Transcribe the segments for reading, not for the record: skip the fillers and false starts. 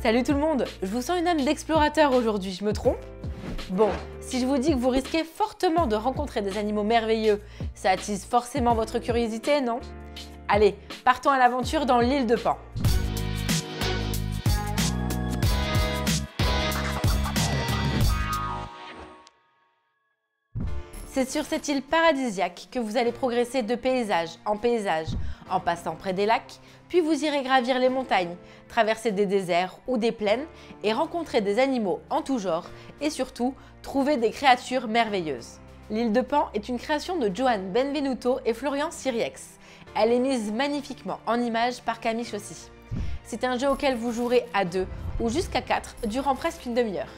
Salut tout le monde, je vous sens une âme d'explorateur aujourd'hui, je me trompe? Bon, si je vous dis que vous risquez fortement de rencontrer des animaux merveilleux, ça attise forcément votre curiosité, non? Allez, partons à l'aventure dans l'île de Pan. C'est sur cette île paradisiaque que vous allez progresser de paysage, en passant près des lacs, puis vous irez gravir les montagnes, traverser des déserts ou des plaines et rencontrer des animaux en tout genre et surtout trouver des créatures merveilleuses. L'île de Pan est une création de Johan Benvenuto et Florian Siriex. Elle est mise magnifiquement en image par Camille Chaussy. C'est un jeu auquel vous jouerez à 2 ou jusqu'à 4 durant presque une demi-heure.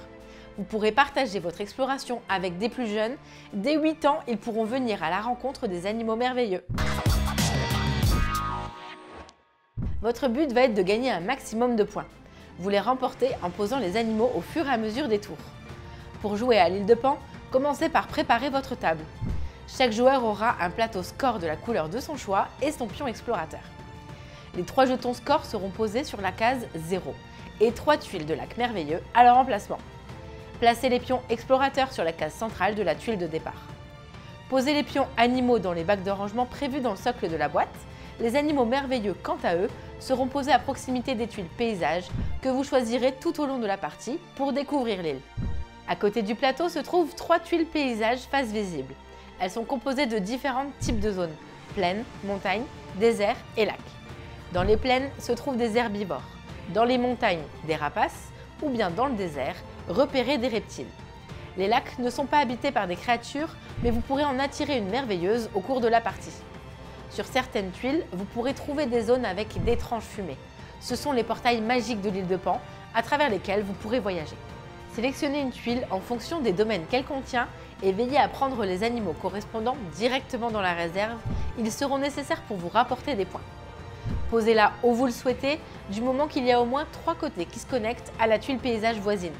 Vous pourrez partager votre exploration avec des plus jeunes. Dès 8 ans, ils pourront venir à la rencontre des animaux merveilleux. Votre but va être de gagner un maximum de points. Vous les remportez en posant les animaux au fur et à mesure des tours. Pour jouer à l'île de Pan, commencez par préparer votre table. Chaque joueur aura un plateau score de la couleur de son choix et son pion explorateur. Les 3 jetons score seront posés sur la case 0 et 3 tuiles de lac merveilleux à leur emplacement. Placez les pions explorateurs sur la case centrale de la tuile de départ. Posez les pions animaux dans les bacs de rangement prévus dans le socle de la boîte. Les animaux merveilleux, quant à eux, seront posés à proximité des tuiles paysages que vous choisirez tout au long de la partie pour découvrir l'île. À côté du plateau se trouvent 3 tuiles paysages face visible. Elles sont composées de différents types de zones, plaines, montagnes, déserts et lacs. Dans les plaines se trouvent des herbivores, dans les montagnes des rapaces ou bien dans le désert, repérer des reptiles. Les lacs ne sont pas habités par des créatures, mais vous pourrez en attirer une merveilleuse au cours de la partie. Sur certaines tuiles, vous pourrez trouver des zones avec d'étranges fumées. Ce sont les portails magiques de l'île de Pan, à travers lesquels vous pourrez voyager. Sélectionnez une tuile en fonction des domaines qu'elle contient et veillez à prendre les animaux correspondant directement dans la réserve. Ils seront nécessaires pour vous rapporter des points. Posez-la où vous le souhaitez, du moment qu'il y a au moins 3 côtés qui se connectent à la tuile paysage voisine.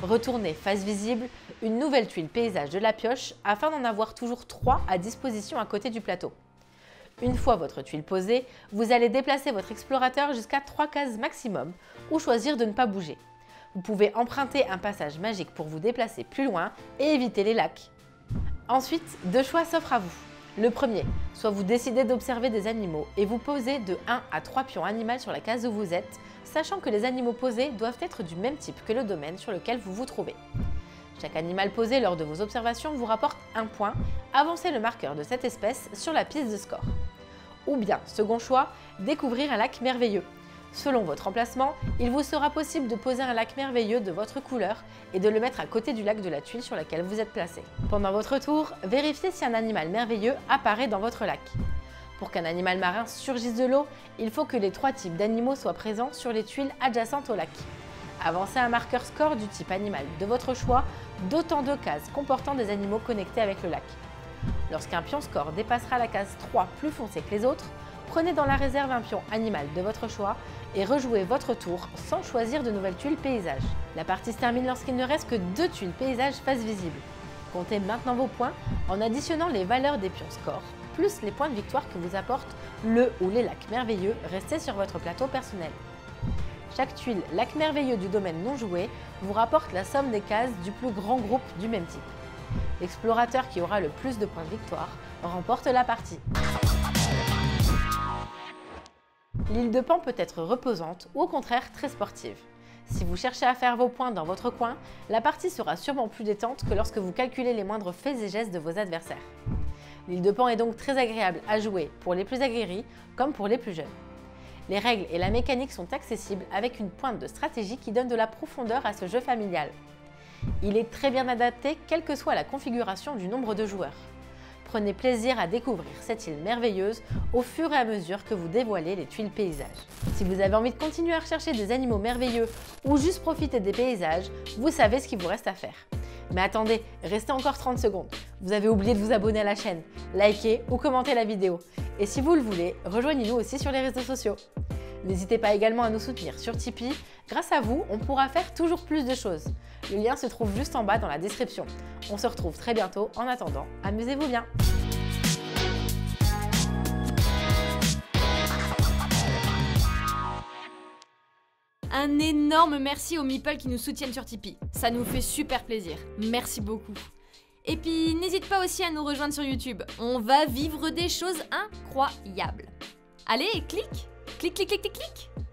Retournez face visible une nouvelle tuile paysage de la pioche afin d'en avoir toujours 3 à disposition à côté du plateau. Une fois votre tuile posée, vous allez déplacer votre explorateur jusqu'à 3 cases maximum ou choisir de ne pas bouger. Vous pouvez emprunter un passage magique pour vous déplacer plus loin et éviter les lacs. Ensuite, 2 choix s'offrent à vous. Le premier, soit vous décidez d'observer des animaux et vous posez de 1 à 3 pions animaux sur la case où vous êtes, sachant que les animaux posés doivent être du même type que le domaine sur lequel vous vous trouvez. Chaque animal posé lors de vos observations vous rapporte 1 point, avancez le marqueur de cette espèce sur la piste de score. Ou bien, second choix, découvrir un lac merveilleux. Selon votre emplacement, il vous sera possible de poser un lac merveilleux de votre couleur et de le mettre à côté du lac de la tuile sur laquelle vous êtes placé. Pendant votre tour, vérifiez si un animal merveilleux apparaît dans votre lac. Pour qu'un animal marin surgisse de l'eau, il faut que les 3 types d'animaux soient présents sur les tuiles adjacentes au lac. Avancez un marqueur score du type animal de votre choix d'autant de cases comportant des animaux connectés avec le lac. Lorsqu'un pion score dépassera la case 3 plus foncée que les autres, prenez dans la réserve un pion animal de votre choix et rejouez votre tour sans choisir de nouvelles tuiles paysages. La partie se termine lorsqu'il ne reste que 2 tuiles paysages face visible. Comptez maintenant vos points en additionnant les valeurs des pions score, plus les points de victoire que vous apportent le ou les lacs merveilleux restés sur votre plateau personnel. Chaque tuile lac merveilleux du domaine non joué vous rapporte la somme des cases du plus grand groupe du même type. L'explorateur qui aura le plus de points de victoire remporte la partie. L'île de Pan peut être reposante ou au contraire très sportive. Si vous cherchez à faire vos points dans votre coin, la partie sera sûrement plus détente que lorsque vous calculez les moindres faits et gestes de vos adversaires. L'île de Pan est donc très agréable à jouer pour les plus aguerris comme pour les plus jeunes. Les règles et la mécanique sont accessibles avec une pointe de stratégie qui donne de la profondeur à ce jeu familial. Il est très bien adapté quelle que soit la configuration du nombre de joueurs. Prenez plaisir à découvrir cette île merveilleuse au fur et à mesure que vous dévoilez les tuiles paysages. Si vous avez envie de continuer à rechercher des animaux merveilleux ou juste profiter des paysages, vous savez ce qu'il vous reste à faire. Mais attendez, restez encore 30 secondes. Vous avez oublié de vous abonner à la chaîne, liker ou commenter la vidéo. Et si vous le voulez, rejoignez-nous aussi sur les réseaux sociaux. N'hésitez pas également à nous soutenir sur Tipeee. Grâce à vous, on pourra faire toujours plus de choses. Le lien se trouve juste en bas dans la description. On se retrouve très bientôt. En attendant, amusez-vous bien. Un énorme merci aux meeples qui nous soutiennent sur Tipeee. Ça nous fait super plaisir. Merci beaucoup. Et puis n'hésite pas aussi à nous rejoindre sur YouTube. On va vivre des choses incroyables. Allez, clique, clique, clique, clique, clique, clique.